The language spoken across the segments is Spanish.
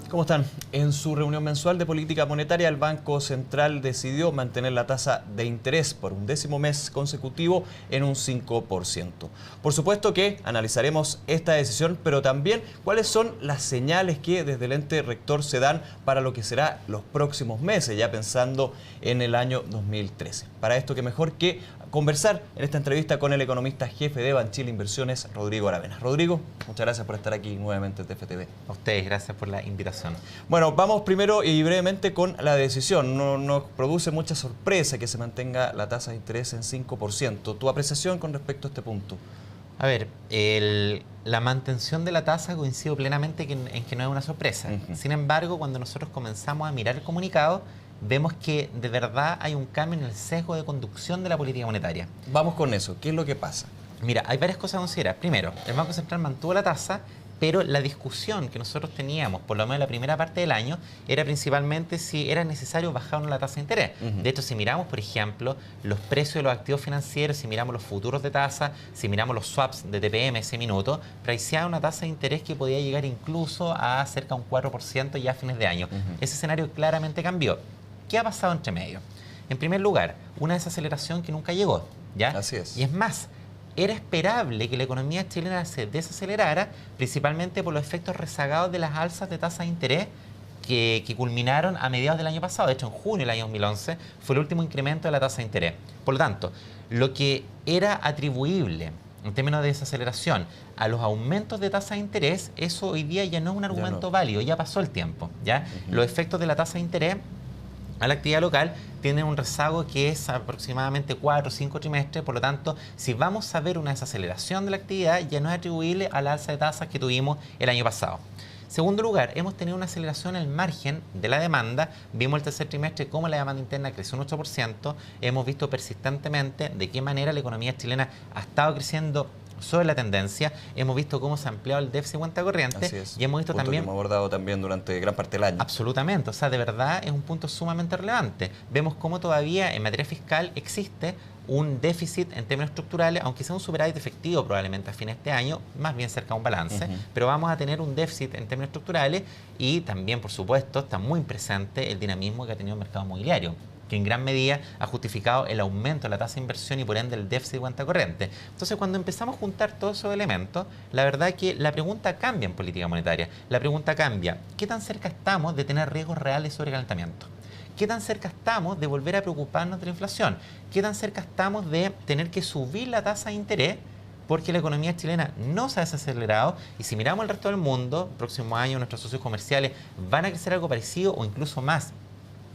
¿Cómo están? En su reunión mensual de política monetaria, el Banco Central decidió mantener la tasa de interés por un 10º mes consecutivo en un 5%. Por supuesto que analizaremos esta decisión, pero también cuáles son las señales que desde el ente rector se dan para lo que será los próximos meses, ya pensando en el año 2013. Para esto, qué mejor que conversar en esta entrevista con el economista jefe de Banchile Inversiones, Rodrigo Aravena. Rodrigo, muchas gracias por estar aquí nuevamente en TFTV. A ustedes, gracias por la invitación. Bueno, vamos primero y brevemente con la decisión. No nos produce mucha sorpresa que se mantenga la tasa de interés en 5%. ¿Tu apreciación con respecto a este punto? A ver, la mantención de la tasa coincido plenamente en que no es una sorpresa. Sin embargo, cuando nosotros comenzamos a mirar el comunicado, vemos que de verdad hay un cambio en el sesgo de conducción de la política monetaria. Vamos con eso. ¿Qué es lo que pasa? Mira, hay varias cosas a considerar. Primero, el Banco Central mantuvo la tasa, pero la discusión que nosotros teníamos, por lo menos en la primera parte del año, era principalmente si era necesario bajar o no la tasa de interés. De hecho, si miramos, por ejemplo, los precios de los activos financieros, si miramos los futuros de tasa, si miramos los swaps de TPM ese minuto, priceaba una tasa de interés que podía llegar incluso a cerca de un 4% ya a fines de año. Ese escenario claramente cambió. ¿Qué ha pasado entre medio? En primer lugar, una desaceleración que nunca llegó, ¿ya? Así es. Y es más, era esperable que la economía chilena se desacelerara, principalmente por los efectos rezagados de las alzas de tasa de interés que culminaron a mediados del año pasado. De hecho, en junio del año 2011 fue el último incremento de la tasa de interés. Por lo tanto, lo que era atribuible en términos de desaceleración a los aumentos de tasa de interés, eso hoy día ya no es un argumento válido, ya pasó el tiempo, ¿ya? Los efectos de la tasa de interés a la actividad local tiene un rezago que es aproximadamente 4 o 5 trimestres, por lo tanto, si vamos a ver una desaceleración de la actividad, ya no es atribuible a la alza de tasas que tuvimos el año pasado. Segundo lugar, hemos tenido una aceleración en el margen de la demanda. Vimos el tercer trimestre cómo la demanda interna creció un 8%. Hemos visto persistentemente de qué manera la economía chilena ha estado creciendo sobre la tendencia. Hemos visto cómo se ha ampliado el déficit de cuenta corriente y hemos visto también que hemos abordado también durante gran parte del año. Absolutamente, o sea, de verdad es un punto sumamente relevante. Vemos cómo todavía en materia fiscal existe un déficit en términos estructurales, aunque sea un superávit efectivo probablemente a fin de este año, más bien cerca de un balance, pero vamos a tener un déficit en términos estructurales y también, por supuesto, está muy presente el dinamismo que ha tenido el mercado inmobiliario, que en gran medida ha justificado el aumento de la tasa de inversión y por ende el déficit de cuenta corriente. Entonces, cuando empezamos a juntar todos esos elementos, la verdad es que la pregunta cambia en política monetaria. La pregunta cambia, ¿qué tan cerca estamos de tener riesgos reales sobre calentamiento? ¿Qué tan cerca estamos de volver a preocuparnos de la inflación? ¿Qué tan cerca estamos de tener que subir la tasa de interés? Porque la economía chilena no se ha desacelerado y si miramos el resto del mundo, el próximo año nuestros socios comerciales van a crecer algo parecido o incluso más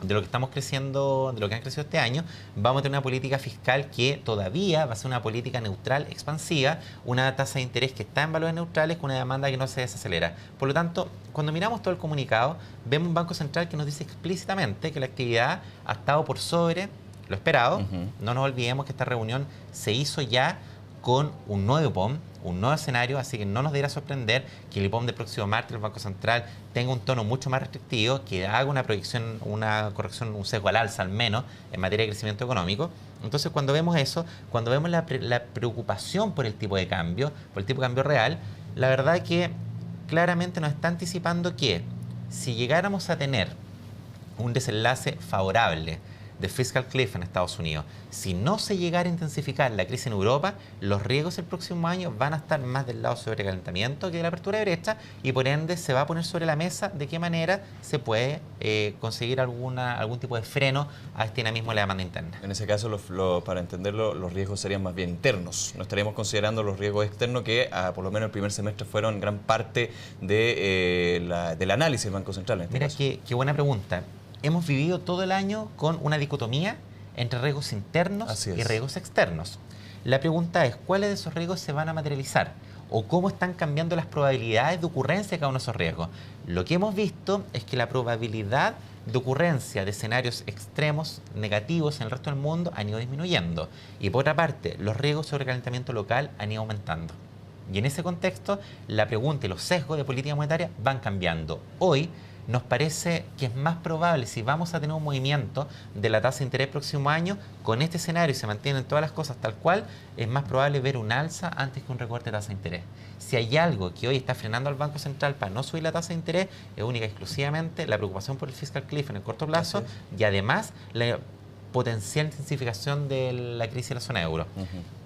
de lo que estamos creciendo, de lo que han crecido este año. Vamos a tener una política fiscal que todavía va a ser una política neutral expansiva, una tasa de interés que está en valores neutrales con una demanda que no se desacelera. Por lo tanto, cuando miramos todo el comunicado, vemos un Banco Central que nos dice explícitamente que la actividad ha estado por sobre lo esperado. No nos olvidemos que esta reunión se hizo ya con un nuevo IPOM, un nuevo escenario, así que no nos deberá sorprender que el IPOM del próximo martes, el Banco Central, tenga un tono mucho más restrictivo, que haga una proyección, una corrección, un sesgo al alza al menos, en materia de crecimiento económico. Entonces, cuando vemos eso, cuando vemos la preocupación por el tipo de cambio, por el tipo de cambio real, la verdad es que claramente nos está anticipando que si llegáramos a tener un desenlace favorable de fiscal cliff en Estados Unidos, si no se llegara a intensificar la crisis en Europa, los riesgos el próximo año van a estar más del lado de sobrecalentamiento que de la apertura de brecha y por ende se va a poner sobre la mesa de qué manera se puede conseguir algún tipo de freno a este dinamismo de la demanda interna. En ese caso, para entenderlo, los riesgos serían más bien internos. No estaríamos considerando los riesgos externos que por lo menos el primer semestre fueron gran parte del análisis del Banco Central. En este Mira, caso. qué buena pregunta. Hemos vivido todo el año con una dicotomía entre riesgos internos y riesgos externos. La pregunta es, ¿cuáles de esos riesgos se van a materializar? ¿O cómo están cambiando las probabilidades de ocurrencia de cada uno de esos riesgos? Lo que hemos visto es que la probabilidad de ocurrencia de escenarios extremos negativos en el resto del mundo han ido disminuyendo. Y por otra parte, los riesgos sobre calentamiento local han ido aumentando. Y en ese contexto, la pregunta y los sesgos de política monetaria van cambiando. Hoy, nos parece que es más probable, si vamos a tener un movimiento de la tasa de interés próximo año, con este escenario y se mantienen todas las cosas tal cual, es más probable ver un alza antes que un recorte de tasa de interés. Si hay algo que hoy está frenando al Banco Central para no subir la tasa de interés, es única y exclusivamente la preocupación por el fiscal cliff en el corto plazo y además la potencial intensificación de la crisis de la zona euro.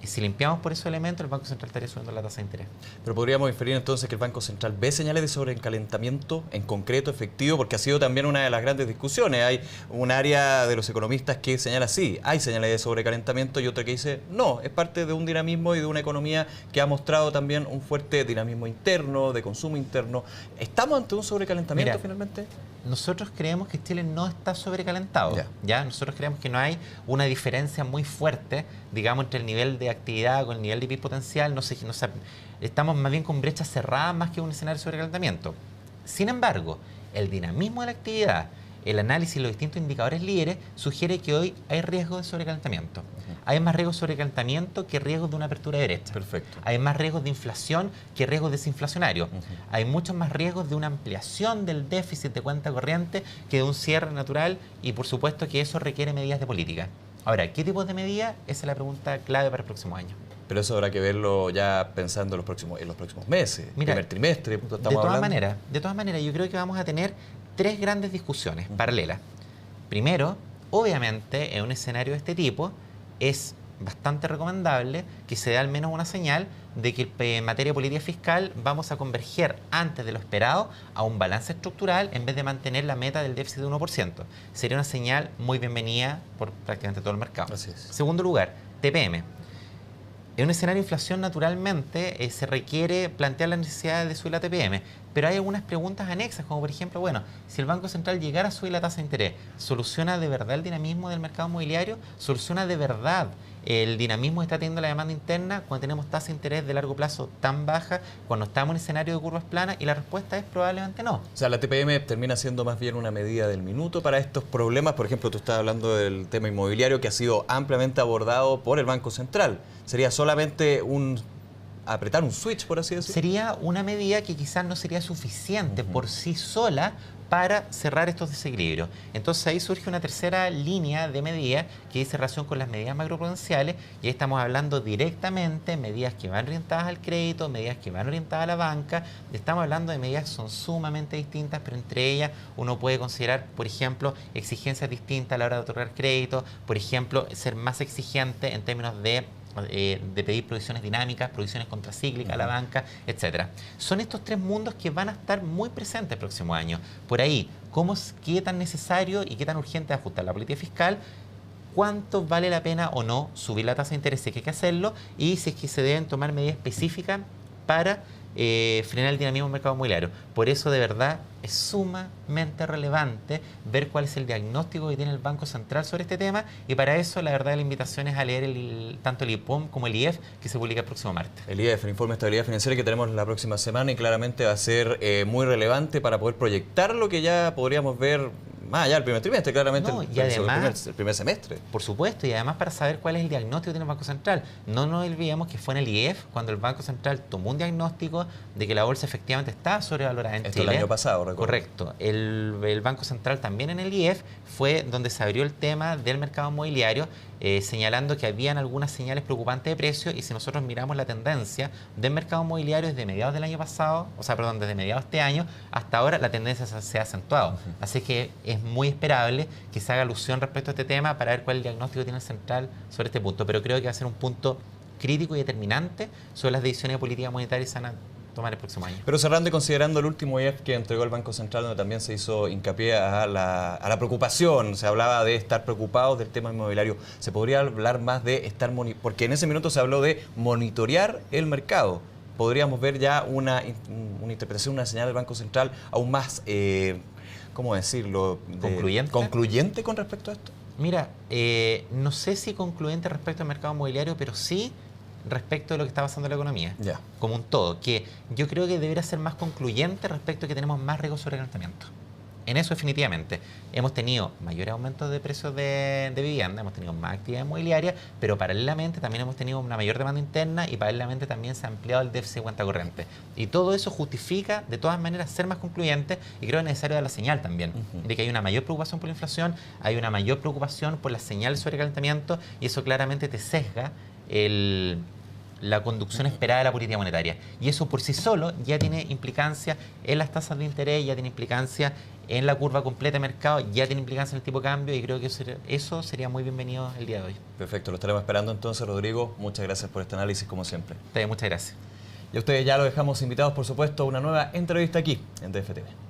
Y si limpiamos por esos elementos, el Banco Central estaría subiendo la tasa de interés. Pero podríamos inferir entonces que el Banco Central ve señales de sobrecalentamiento en concreto, efectivo, porque ha sido también una de las grandes discusiones. Hay un área de los economistas que señala sí, hay señales de sobrecalentamiento y otra que dice no, es parte de un dinamismo y de una economía que ha mostrado también un fuerte dinamismo interno, de consumo interno. ¿Estamos ante un sobrecalentamiento finalmente? Nosotros creemos que Chile no está sobrecalentado. ¿Ya? Nosotros creemos que no hay una diferencia muy fuerte, digamos, entre el nivel de actividad con el nivel de PIB potencial. Estamos más bien con brechas cerradas más que un escenario de sobrecalentamiento. Sin embargo, el dinamismo de la actividad, el análisis de los distintos indicadores líderes sugiere que hoy hay riesgo de sobrecalentamiento. Hay más riesgos de sobrecalentamiento que riesgos de una apertura de brecha. Perfecto. Hay más riesgos de inflación que riesgos desinflacionarios. Hay muchos más riesgos de una ampliación del déficit de cuenta corriente que de un cierre natural y por supuesto que eso requiere medidas de política. Ahora, ¿qué tipo de medidas? Esa es la pregunta clave para el próximo año. Pero eso habrá que verlo ya pensando en los próximos meses, Mira, primer trimestre. De todas maneras, yo creo que vamos a tener tres grandes discusiones paralelas. Primero, obviamente, en un escenario de este tipo, es bastante recomendable que se dé al menos una señal de que en materia de política fiscal vamos a converger antes de lo esperado a un balance estructural en vez de mantener la meta del déficit de 1%. Sería una señal muy bienvenida por prácticamente todo el mercado. Así es. Segundo lugar, TPM. En un escenario de inflación, naturalmente, se requiere plantear la necesidad de subir la TPM, pero hay algunas preguntas anexas, como por ejemplo, bueno, si el Banco Central llegara a subir la tasa de interés, ¿soluciona de verdad el dinamismo del mercado inmobiliario? ¿Soluciona de verdad el dinamismo que está teniendo la demanda interna cuando tenemos tasa de interés de largo plazo tan baja, cuando estamos en un escenario de curvas planas? Y la respuesta es probablemente no. O sea, la TPM termina siendo más bien una medida del minuto para estos problemas. Por ejemplo, tú estás hablando del tema inmobiliario que ha sido ampliamente abordado por el Banco Central. ¿Sería solamente apretar un switch, por así decirlo? Sería una medida que quizás no sería suficiente por sí sola para cerrar estos desequilibrios. Entonces ahí surge una tercera línea de medidas que dice relación con las medidas macroprudenciales y ahí estamos hablando directamente de medidas que van orientadas al crédito, medidas que van orientadas a la banca. Estamos hablando de medidas que son sumamente distintas, pero entre ellas uno puede considerar, por ejemplo, exigencias distintas a la hora de otorgar crédito, por ejemplo, ser más exigente en términos de pedir provisiones dinámicas, provisiones contracíclicas a la banca, etcétera. Son estos tres mundos que van a estar muy presentes el próximo año. Por ahí, qué tan necesario y qué tan urgente es ajustar la política fiscal, cuánto vale la pena o no subir la tasa de interés si hay que hacerlo y si es que se deben tomar medidas específicas para frenar el dinamismo del mercado inmobiliario. Por eso, de verdad, es sumamente relevante ver cuál es el diagnóstico que tiene el Banco Central sobre este tema y para eso, la verdad, la invitación es a leer tanto el IPOM como el IEF que se publica el próximo martes. El IEF, el Informe de Estabilidad Financiera que tenemos la próxima semana y claramente va a ser muy relevante para poder proyectar lo que ya podríamos ver más allá del primer trimestre, claramente el primer semestre. Por supuesto, y además para saber cuál es el diagnóstico que tiene el Banco Central. No nos olvidemos que fue en el IEF cuando el Banco Central tomó un diagnóstico de que la bolsa efectivamente estaba sobrevalorada en Chile. El año pasado, recuerdo. Correcto. El Banco Central también en el IEF fue donde se abrió el tema del mercado inmobiliario, señalando que habían algunas señales preocupantes de precio y si nosotros miramos la tendencia del mercado inmobiliario desde mediados del año pasado, desde mediados de este año hasta ahora la tendencia se ha acentuado. Así que es muy esperable que se haga alusión respecto a este tema para ver cuál es el diagnóstico que tiene el Central sobre este punto. Pero creo que va a ser un punto crítico y determinante sobre las decisiones de política monetaria que se van a tomar el próximo año. Pero cerrando y considerando el último IEF que entregó el Banco Central, donde también se hizo hincapié a la preocupación, se hablaba de estar preocupados del tema inmobiliario, ¿se podría hablar más de estar porque en ese minuto se habló de monitorear el mercado? ¿Podríamos ver ya una interpretación, una señal del Banco Central aún más, ¿cómo decirlo? ¿Concluyente con respecto a esto? Mira, no sé si concluyente respecto al mercado inmobiliario, pero sí respecto de lo que está pasando en la economía, como un todo, que yo creo que debería ser más concluyente respecto a que tenemos más riesgo de sobrecalentamiento En eso definitivamente. Hemos tenido mayores aumentos de precios de vivienda, hemos tenido más actividad inmobiliaria, pero paralelamente también hemos tenido una mayor demanda interna y paralelamente también se ha ampliado el déficit de cuenta corriente. Y todo eso justifica de todas maneras ser más concluyente y creo que es necesario dar la señal también de que hay una mayor preocupación por la inflación, hay una mayor preocupación por la señal de sobrecalentamiento y eso claramente te sesga la conducción esperada de la política monetaria. Y eso por sí solo ya tiene implicancia en las tasas de interés, ya tiene implicancia en la curva completa de mercado, ya tiene implicancia en el tipo de cambio y creo que eso sería muy bienvenido el día de hoy. Perfecto, lo estaremos esperando entonces, Rodrigo. Muchas gracias por este análisis, como siempre. Muchas gracias. Y a ustedes ya lo dejamos invitados, por supuesto, a una nueva entrevista aquí en DFTV.